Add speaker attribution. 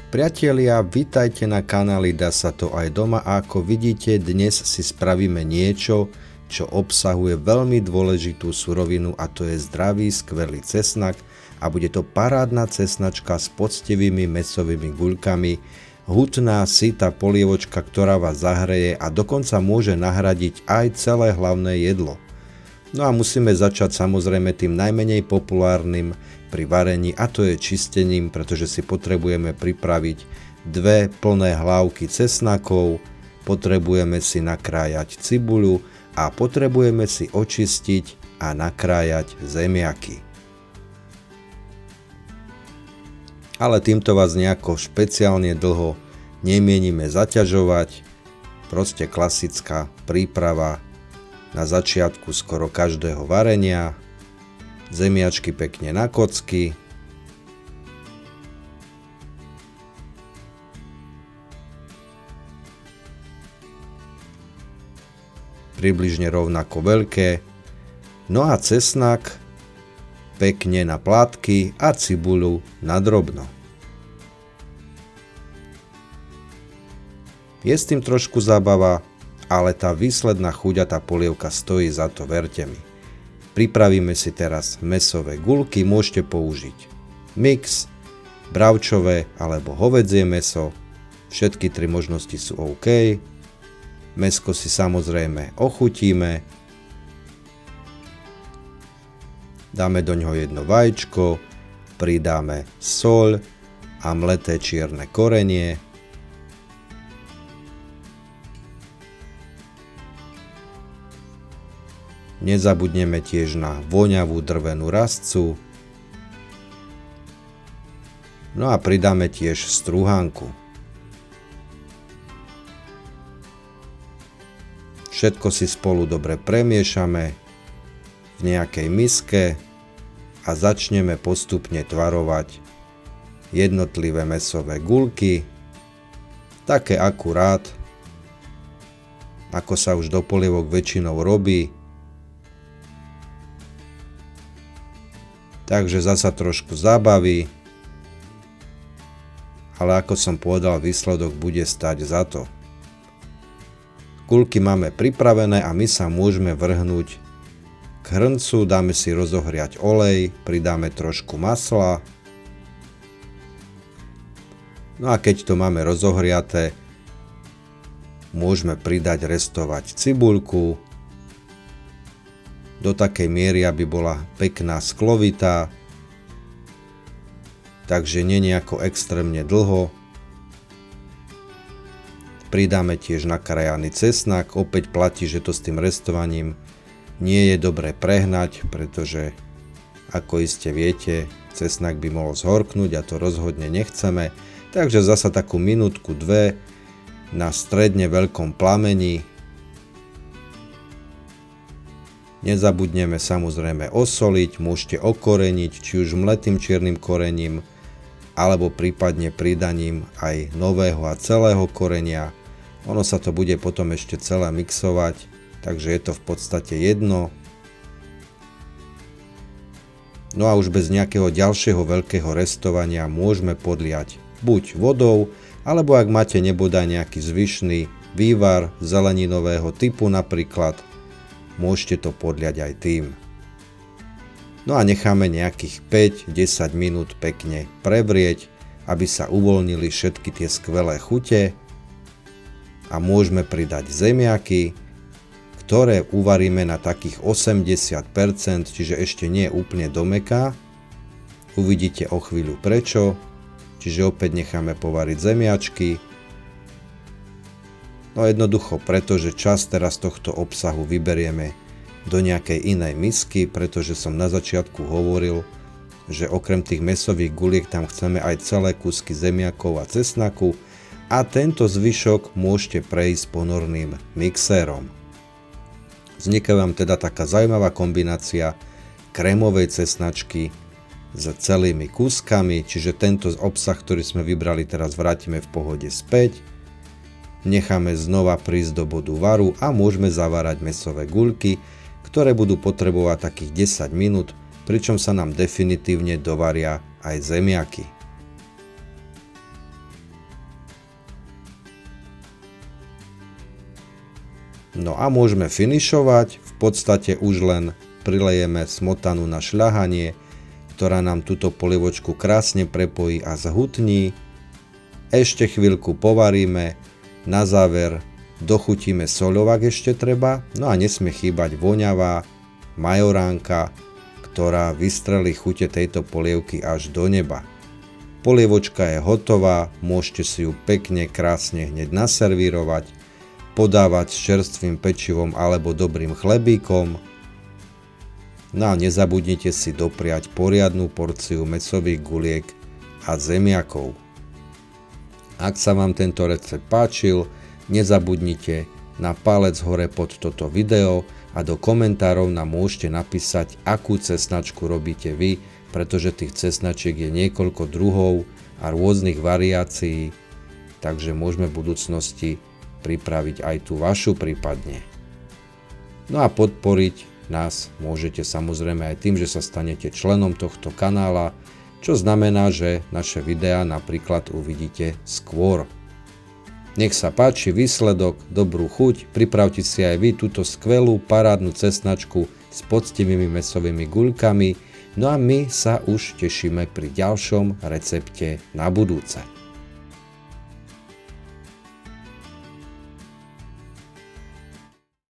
Speaker 1: Priatelia, vitajte na kanáli Dá sa to aj doma a ako vidíte, dnes si spravíme niečo, čo obsahuje veľmi dôležitú surovinu a to je zdravý, skvelý cesnak a bude to parádna cesnačka s poctivými mäsovými guľkami, hutná, sytá polievočka, ktorá vás zahreje a dokonca môže nahradiť aj celé hlavné jedlo. No a musíme začať samozrejme tým najmenej populárnym pri varení a to je čistením, pretože si potrebujeme pripraviť 2 plné hlavky cesnakov, potrebujeme si nakrájať cibuľu a potrebujeme si očistiť a nakrájať zemiaky. Ale týmto vás nejako špeciálne dlho nemienime zaťažovať, proste klasická príprava na začiatku skoro každého varenia. Zemiačky pekne na kocky. Približne rovnako veľké. No a cesnak pekne na plátky a cibuľu na drobno. Je s tým trošku zábava, ale tá výsledná chuť a tá polievka stojí za to, verte mi. Pripravíme si teraz mäsové guľky, môžete použiť mix, bravčové alebo hovädzie mäso, všetky 3 možnosti sú OK. Mäsko si samozrejme ochutíme, dáme do ňoho jedno vajíčko, pridáme soľ a mleté čierne korenie. Nezabudneme tiež na voňavú drvenú rastcu. No a pridáme tiež strúhanku. Všetko si spolu dobre premiešame v nejakej miske a začneme postupne tvarovať jednotlivé mäsové guľky, také akurát, ako sa už do polievok väčšinou robí. Takže zasa trošku zábavy, ale ako som povedal, výsledok bude stáť za to. Guľky máme pripravené a my sa môžeme vrhnúť k hrncu, dáme si rozohriať olej, pridáme trošku masla. No a keď to máme rozohriaté, môžeme pridať restovať cibuľku, do takej miery, aby bola pekná sklovitá, takže nie nejako extrémne dlho. Pridáme tiež nakrájaný cesnak, opäť platí, že to s tým restovaním nie je dobré prehnať, pretože ako iste viete, cesnak by mohol zhorknúť a to rozhodne nechceme, takže zasa takú minútku, 2 na stredne veľkom plameni. Nezabudneme samozrejme osoliť, môžete okoreniť, či už mletým čiernym korením, alebo prípadne pridaním aj nového a celého korenia. Ono sa to bude potom ešte celé mixovať, takže je to v podstate jedno. No a už bez nejakého ďalšieho veľkého restovania môžeme podliať buď vodou, alebo ak máte nebodaj nejaký zvyšný vývar zeleninového typu napríklad, môžete to podliať aj tým. No a necháme nejakých 5-10 minút pekne prevrieť, aby sa uvoľnili všetky tie skvelé chute a môžeme pridať zemiaky, ktoré uvaríme na takých 80%, čiže ešte nie úplne do mäkká. Uvidíte o chvíľu prečo, čiže opäť necháme povariť zemiačky. No jednoducho, pretože časť teraz tohto obsahu vyberieme do nejakej inej misky, pretože som na začiatku hovoril, že okrem tých mäsových guliek tam chceme aj celé kúsky zemiakov a cesnaku a tento zvyšok môžete prejsť ponorným mixérom. Vzniká vám teda taká zaujímavá kombinácia krémovej cesnačky s celými kúskami, čiže tento obsah, ktorý sme vybrali, teraz vrátime v pohode späť. Necháme znova prísť do bodu varu a môžeme zavárať mäsové guľky, ktoré budú potrebovať takých 10 minút, pričom sa nám definitívne dovaria aj zemiaky. No a môžeme finišovať, v podstate už len prilejeme smotanu na šľahanie, ktorá nám túto polievočku krásne prepojí a zhutní. Ešte chvíľku povaríme, na záver dochutíme soľou, ak ešte treba, no a nesmie chýbať voňavá majoránka, ktorá vystrelí chute tejto polievky až do neba. Polievočka je hotová, môžete si ju pekne, krásne hneď naservírovať, podávať s čerstvým pečivom alebo dobrým chlebíkom. No a nezabudnite si dopriať poriadnu porciu mäsových guliek a zemiakov. Ak sa vám tento recept páčil, nezabudnite na palec hore pod toto video a do komentárov nám môžete napísať, akú cesnačku robíte vy, pretože tých cesnačiek je niekoľko druhov a rôznych variácií, takže môžeme v budúcnosti pripraviť aj tú vašu prípadne. No a podporiť nás môžete samozrejme aj tým, že sa stanete členom tohto kanála, čo znamená, že naše videá napríklad uvidíte skôr. Nech sa páči výsledok, dobrú chuť, pripravte si aj vy túto skvelú parádnu cesnačku s poctivými mäsovými guľkami, no a my sa už tešíme pri ďalšom recepte na budúce.